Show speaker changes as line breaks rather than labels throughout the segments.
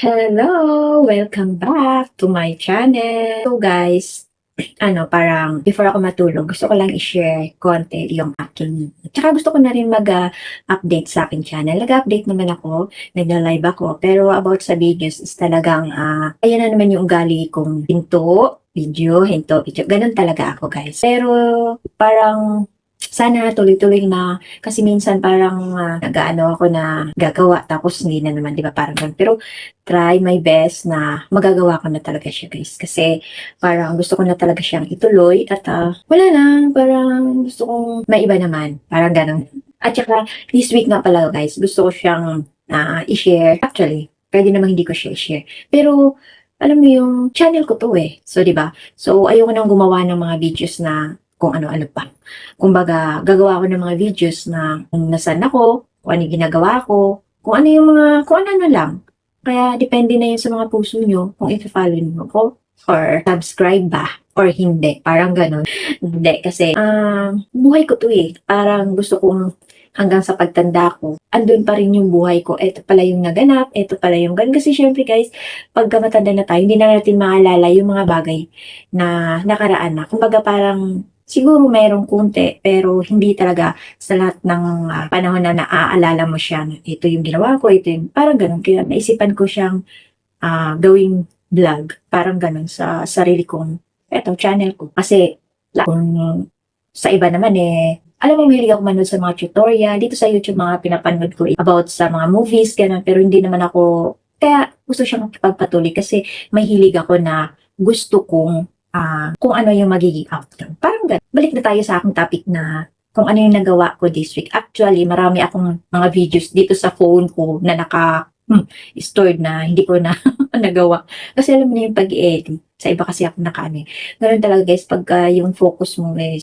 Hello! Welcome back to my channel. So guys, parang before ako matulog, gusto ko lang i-share konti yung aking, tsaka gusto ko na rin mag-update sa aking channel. Nag-update naman ako, nagla-live ako, pero about sa videos is talagang, ayan na naman yung ugali kong hinto, video. Ganun talaga ako guys. Pero parang, sana tuloy-tuloy na kasi minsan parang nag-aano ako na gagawa tapos hindi na naman, 'di ba? Parang ganun. Pero try my best na magagawa ko na talaga siya, guys. Kasi parang gusto ko na talaga siyang ituloy at wala lang, parang gusto kong maiba naman. Parang ganun. At saka this week nga pala, guys, gusto ko siyang i-share. Actually, pwede namang hindi ko siya i-share. Pero alam mo yung channel ko to eh. So, 'di ba? So, ayoko nang gumawa ng mga videos na kung ano-ano pa. Kumbaga, gagawa ako ng mga videos na kung nasaan ako, kung ano yung ginagawa ko, kung ano yung mga, kung ano lang. Kaya, depende na yun sa mga puso nyo, kung i-follow nyo ko, or subscribe ba, or hindi. Parang ganun. Hindi, kasi, buhay ko to eh. Parang gusto kong hanggang sa pagtanda ko, andun pa rin yung buhay ko. Ito pala yung naganap, ito pala yung ganun. Kasi syempre guys, pagka matanda na tayo, hindi na natin maalala yung mga bagay na nakaraan na. Kumbaga parang, siguro mayroong konti, pero hindi talaga sa lahat ng panahon na naaalala mo siya. Ito yung ginawa ko, ito yung, parang ganun. Kaya naisipan ko siyang gawing vlog. Parang ganun sa sarili kong, eto, channel ko. Kasi, kung sa iba naman alam mo, mahilig ako manood sa mga tutorial. Dito sa YouTube, mga pinapanood ko about sa mga movies, ganun. Pero hindi naman ako, kaya gusto siyang pagpatuloy kasi may hilig ako na gusto kong kung ano yung magiging outcome. Parang ganun. Balik na tayo sa aking topic na kung ano yung nagawa ko this week. Actually, marami akong mga videos dito sa phone ko na stored na hindi ko na nagawa. Kasi alam mo na yung pag-edit. Sa iba kasi ako nakaano. Ganun talaga guys, pagka yung focus mo is,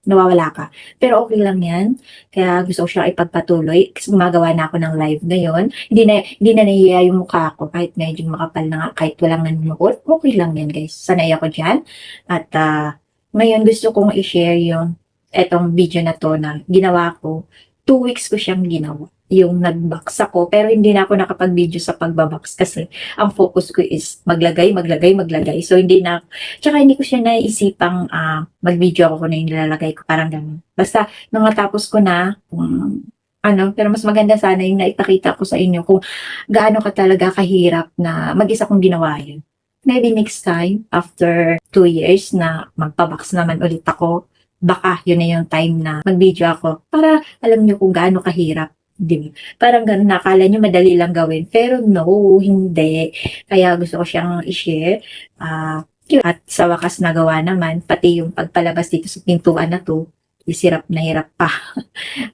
nawawala ka. Pero okay lang yan. Kaya gusto ko siya ipagpatuloy. Kasi gumagawa na ako ng live ngayon. Hindi na nahihiya yung mukha ko. Kahit medyo makapal na nga, kahit walang nanonood. Okay lang yan guys. Sanay ako dyan. At ngayon gusto kong i-share yung etong video na to na ginawa ko. 2 weeks ko siyang ginawa yung nag-box ako, pero hindi na ako nakapag-video sa pagbabox kasi ang focus ko is maglagay. So, tsaka hindi ko siya naisipang mag-video ako kung ano yung nilalagay ko, parang gano'n. Basta, nung natapos ko na, pero mas maganda sana yung naipakita ko sa inyo kung gaano ka talaga kahirap na mag-isa kong ginawa yun. Maybe next time, after 2 years na magpabox naman ulit ako, baka yun na yung time na mag-video ako para alam nyo kung gaano kahirap. Di ba? Parang ganun, nakala nyo madali lang gawin. Pero no, hindi. Kaya gusto ko siyang i-share. At sa wakas nagawa naman, pati yung pagpalabas dito sa pintuan na to, hirap na hirap pa.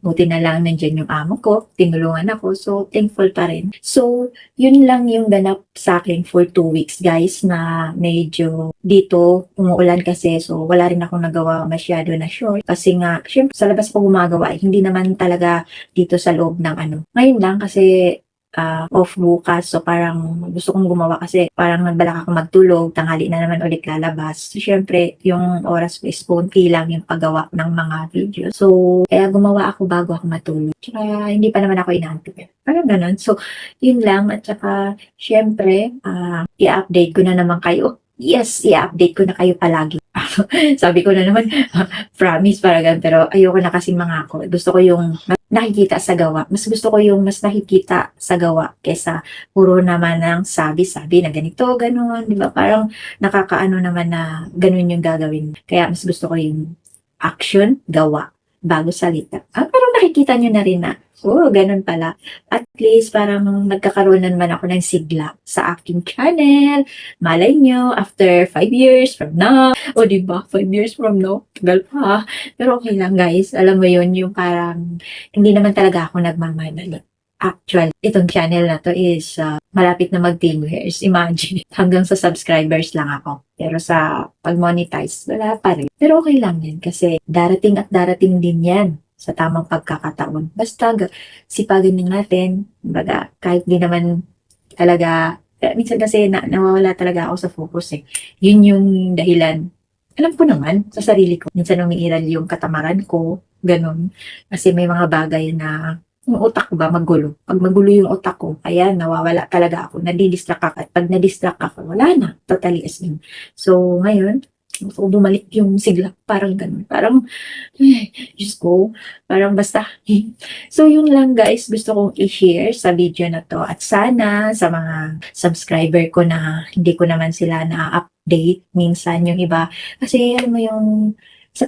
Buti na lang nandyan yung amo ko, tinulungan ako, so thankful pa rin. So, yun lang yung ganap sa akin for 2 weeks guys na medyo dito umuulan kasi, so wala rin akong nagawa masyado na short. Kasi nga, syempre sa labas ko gumagawa, hindi naman talaga dito sa loob ng Ngayon lang kasi off bukas. So, parang gusto kong gumawa kasi parang nagbalak ako magtulog, tanghali na naman ulit lalabas. So, syempre, yung oras ko is konti lang yung paggawa ng mga videos. So, kaya gumawa ako bago ako matulog. Tsaka, hindi pa naman ako inaantok. Parang ganun. So, yun lang. At tsaka, syempre, i-update ko na naman kayo. Yes, i-update ko na kayo palagi. Sabi ko na naman, promise, parang ganun. Pero ayoko na kasing mangako. Gusto ko yung nakikita sa gawa. Mas gusto ko yung mas nakikita sa gawa kesa puro naman ng sabi-sabi na ganito, ganun, di ba? Parang nakakaano naman na ganun yung gagawin. Kaya mas gusto ko yung action, gawa, bago salita. Parang nakikita nyo na rin na, ganun pala. At least parang nagkakaroon na naman ako ng sigla sa aking channel. Malay nyo, after 5 years from now, o diba, 5 years from now, tagal pa. Pero okay lang guys, alam mo yun, yung parang, hindi naman talaga ako nagmamadali. Actually, itong channel na to is malapit na mag 10 years. Imagine, hanggang sa subscribers lang ako. Pero sa pag-monetize, wala pa rin. Pero okay lang yan kasi darating at darating din yan sa tamang pagkakataon. Basta sipagan din natin. Baga, kahit di naman talaga, minsan kasi nawawala talaga ako sa focus eh. Yun yung dahilan. Alam ko naman sa sarili ko. Minsan umiiral yung katamaran ko. Ganun. Kasi may mga bagay na yung utak ko ba magulo. Pag magulo yung utak ko, ayan, nawawala talaga ako, nadi-distract ako. At pag na-distract ako, wala na, totally as in. So, ngayon, gusto ko bumalik yung sigla, parang ganun. Parang, ay, Diyos ko, parang basta. So, yun lang guys, gusto kong i-share sa video na to. At sana, sa mga subscriber ko na hindi ko naman sila na-update, minsan yung iba. Kasi, alam mo yung, sa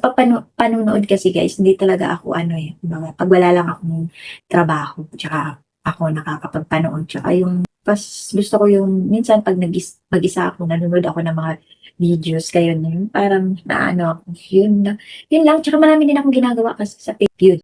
panunood kasi guys, hindi talaga ako kumbaga, pag wala lang akong trabaho, tsaka ako nakakapagpanood, tsaka yung pas gusto ko yung minsan pag mag-isa ako, nanonood ako ng mga videos kayo na yun, parang naano ako, yun lang, tsaka marami din akong ginagawa kasi sa YouTube.